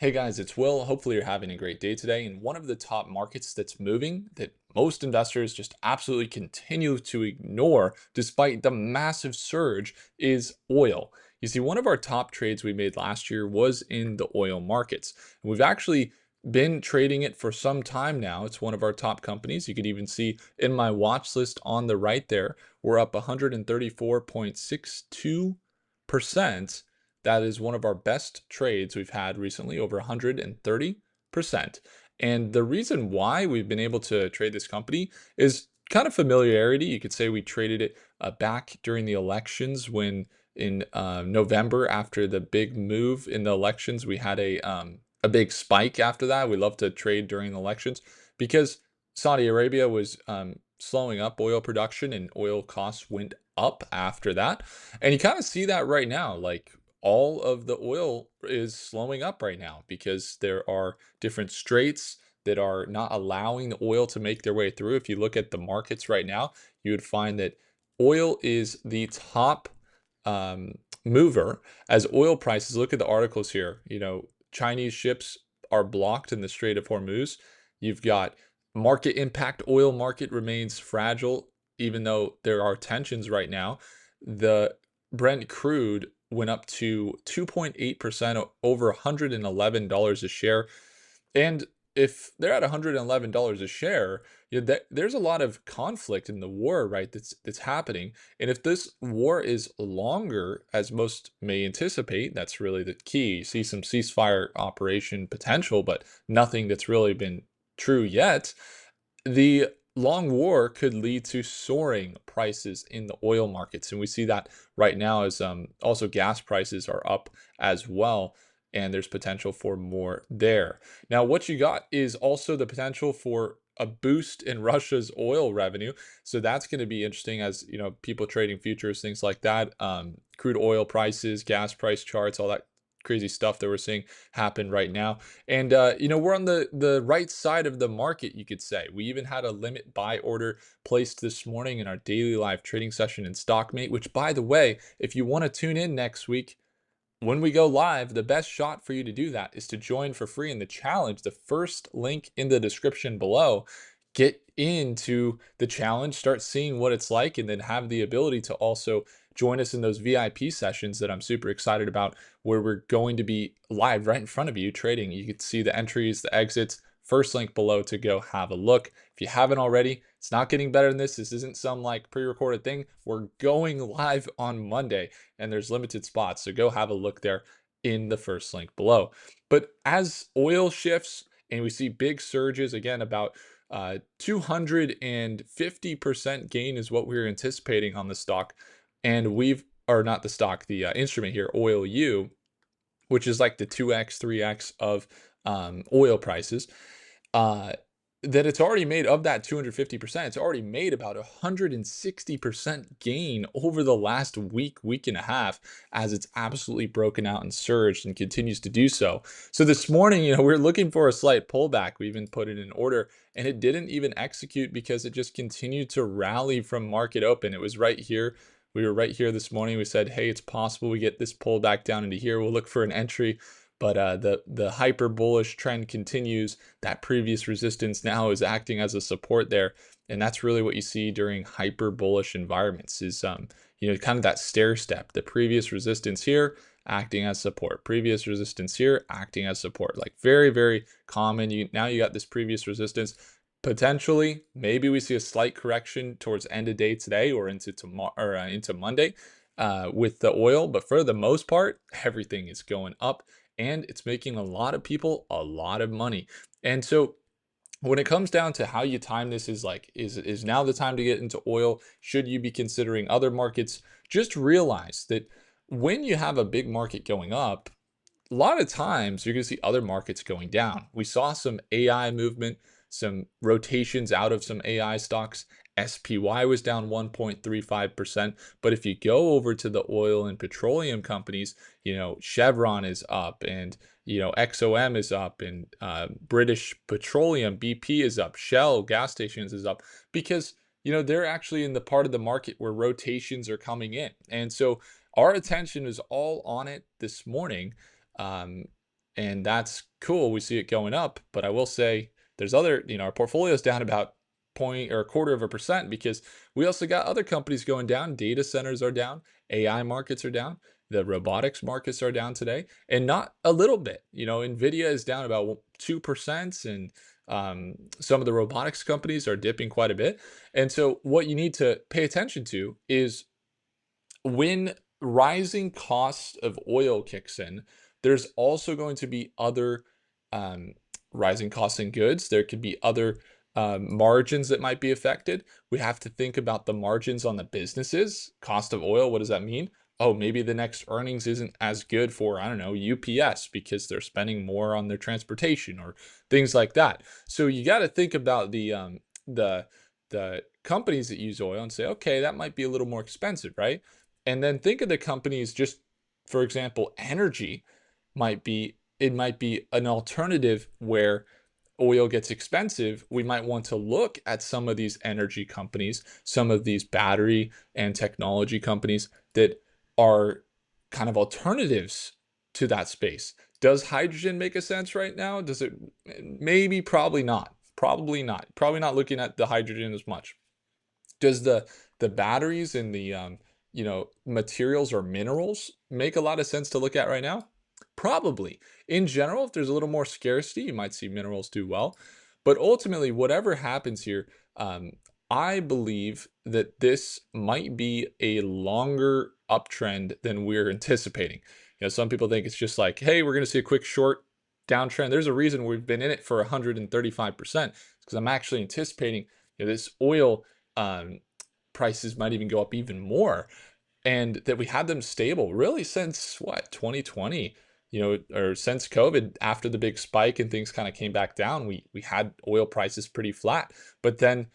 Hey guys, it's Will. Hopefully you're having a great day today. And one of the top markets that's moving that most investors just absolutely continue to ignore despite the massive surge is oil. You see, one of our top trades we made last year was in the oil markets. And we've actually been trading it for some time now. It's one of our top companies. You could even see in my watch list on the right there, we're up 134.62%. That is one of our best trades we've had recently, over 130%. And the reason why we've been able to trade this company is kind of familiarity. You could say we traded it back during the elections when in November after the big move in the elections, we had a big spike after that. We love to trade during elections because Saudi Arabia was slowing up oil production and oil costs went up after that. And you kind of see that right now. Like all of the oil is slowing up right now because there are different straits that are not allowing the oil to make their way through. If you look at the markets right now, you would find that oil is the top mover as oil prices. Look at the articles here. Chinese ships are blocked in the Strait of Hormuz. You've got market impact oil market remains fragile, even though there are tensions right now. The Brent crude went up to 2.8% over $111 a share. And if they're at $111 a share, there's a lot of conflict in the war, right? That's happening. And if this war is longer, as most may anticipate, that's really the key. You see some ceasefire operation potential, but nothing that's really been true yet. The long war could lead to soaring prices in the oil markets, and we see that right now as also gas prices are up as well, and there's potential for more there. Now, what you got is also the potential for a boost in Russia's oil revenue, so that's going to be interesting as people trading futures, things like that, crude oil prices, gas price charts, all that crazy stuff that we're seeing happen right now. And we're on the right side of the market, you could say. We even had a limit buy order placed this morning in our daily live trading session in Stockmate, which, by the way, if you want to tune in next week when we go live, the best shot for you to do that is to join for free in the challenge. The first link in the description below. Get into the challenge, start seeing what it's like, and then have the ability to also join us in those VIP sessions that I'm super excited about, where we're going to be live right in front of you trading. You can see the entries, the exits, first link below to go have a look. If you haven't already, it's not getting better than this. This isn't some like pre-recorded thing. We're going live on Monday and there's limited spots. So go have a look there in the first link below. But as oil shifts and we see big surges, again, about 250% gain is what we're anticipating on the stock. And or not the stock, the instrument here, oil U, which is like the 2x, 3x of oil prices. Uh, that it's already made of that 250%, it's already made about 160% gain over the last week and a half, as it's absolutely broken out and surged and continues to do so. So this morning, we're looking for a slight pullback. We even put it in order and it didn't even execute because it just continued to rally from market open. It was right here. We were right here this morning. We said, hey, it's possible we get this pullback down into here. We'll look for an entry. But the hyper bullish trend continues. That previous resistance now is acting as a support there, and that's really what you see during hyper bullish environments. Is kind of that stair step. The previous resistance here acting as support. Previous resistance here acting as support. Like very very common. Now you got this previous resistance. Potentially, maybe we see a slight correction towards end of day today or into tomorrow or into Monday with the oil, but for the most part, everything is going up and it's making a lot of people a lot of money. And so when it comes down to how you time this, is now the time to get into oil? Should you be considering other markets? Just realize that when you have a big market going up, a lot of times you're going to see other markets going down. We saw some AI movement, some rotations out of some AI stocks. SPY was down 1.35%. But if you go over to the oil and petroleum companies, Chevron is up and, XOM is up and British Petroleum, BP is up, Shell gas stations is up because, they're actually in the part of the market where rotations are coming in. And so our attention is all on it this morning. Um, and that's cool. We see it going up, but I will say there's other, our portfolio is down about point or a quarter of a percent because we also got other companies going down. Data centers are down, AI markets are down, the robotics markets are down today, and not a little bit. Nvidia is down about 2%, and some of the robotics companies are dipping quite a bit. And so, what you need to pay attention to is when rising cost of oil kicks in, there's also going to be other um, rising costs in goods. There could be other margins that might be affected. We have to think about the margins on the businesses. Cost of oil, what does that mean? Oh, maybe the next earnings isn't as good for, I don't know, UPS because they're spending more on their transportation or things like that. So you got to think about the the companies that use oil and say, okay, that might be a little more expensive, right? And then think of the companies, just for example, energy it might be an alternative where oil gets expensive. We might want to look at some of these energy companies, some of these battery and technology companies that are kind of alternatives to that space. Does hydrogen make a sense right now? Does it? Maybe, probably not. Probably not. Probably not looking at the hydrogen as much. Does the batteries and the materials or minerals make a lot of sense to look at right now? Probably. In general, if there's a little more scarcity, you might see minerals do well. But ultimately, whatever happens here, um, I believe that this might be a longer uptrend than we're anticipating. Some people think it's just like, hey, we're going to see a quick short downtrend. There's a reason we've been in it for 135%, because I'm actually anticipating this oil um, prices might even go up even more, and that we had them stable really since what, 2020, or since COVID. After the big spike and things kind of came back down, we had oil prices pretty flat. But then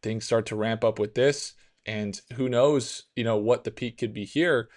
things start to ramp up with this, and who knows what the peak could be here.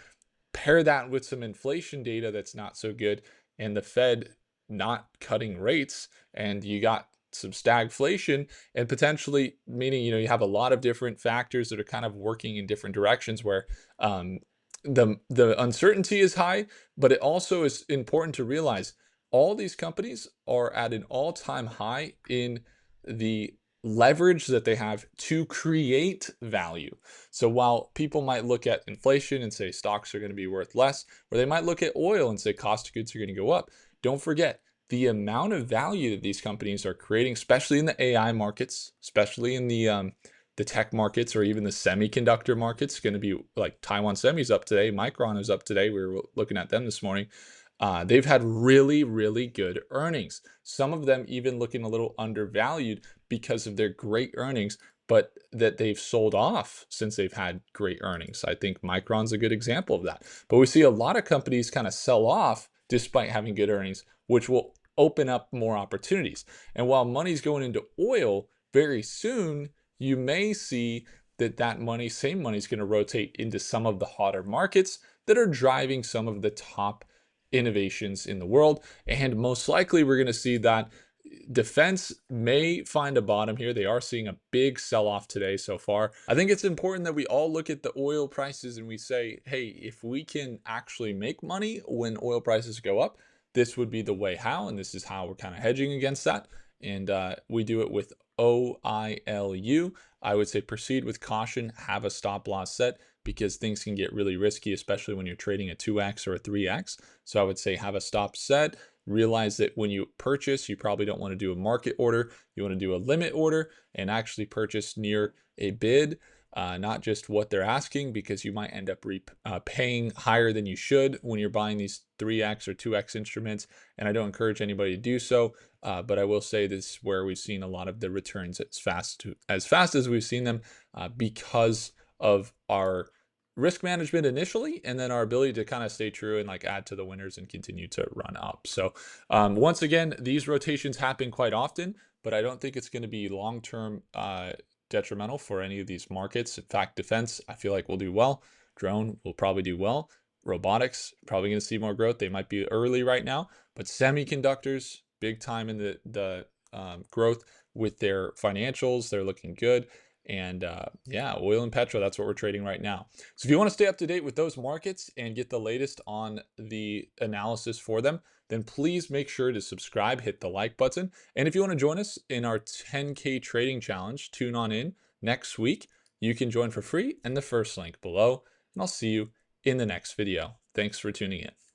Pair that with some inflation data that's not so good, and the Fed not cutting rates, and you got some stagflation, and potentially meaning you have a lot of different factors that are kind of working in different directions, where um, the uncertainty is high. But it also is important to realize all these companies are at an all-time high in the leverage that they have to create value. So while people might look at inflation and say stocks are going to be worth less, or they might look at oil and say cost of goods are going to go up, don't forget the amount of value that these companies are creating, especially in the AI markets, especially in the tech markets, or even the semiconductor markets. Going to be like Taiwan Semi's up today, Micron is up today. We were looking at them this morning. They've had really, really good earnings. Some of them even looking a little undervalued because of their great earnings, but that they've sold off since they've had great earnings. I think Micron's a good example of that. But we see a lot of companies kind of sell off despite having good earnings, which will open up more opportunities. And while money's going into oil, very soon you may see that same money is going to rotate into some of the hotter markets that are driving some of the top innovations in the world. And most likely we're going to see that defense may find a bottom here. They are seeing a big sell-off today so far. I think it's important that we all look at the oil prices and we say, hey, if we can actually make money when oil prices go up, this would be the way how, and this is how we're kind of hedging against that. And we do it with OILU. I would say proceed with caution, have a stop loss set, because things can get really risky, especially when you're trading a 2x or a 3x. So I would say have a stop set. Realize that when you purchase, you probably don't want to do a market order. You want to do a limit order and actually purchase near a bid, not just what they're asking, because you might end up paying higher than you should when you're buying these 3x or 2x instruments. And I don't encourage anybody to do so. But I will say this is where we've seen a lot of the returns as fast as we've seen them, because of our risk management initially, and then our ability to kind of stay true and like add to the winners and continue to run up. So once again, these rotations happen quite often, but I don't think it's going to be long-term detrimental for any of these markets. In fact, defense, I feel like will do well. Drone will probably do well. Robotics, probably going to see more growth. They might be early right now, but semiconductors, big time in the growth with their financials. They're looking good. And yeah, oil and petro, that's what we're trading right now. So if you want to stay up to date with those markets and get the latest on the analysis for them, then please make sure to subscribe, hit the like button. And if you want to join us in our 10K trading challenge, tune on in next week. You can join for free in the first link below, and I'll see you in the next video. Thanks for tuning in.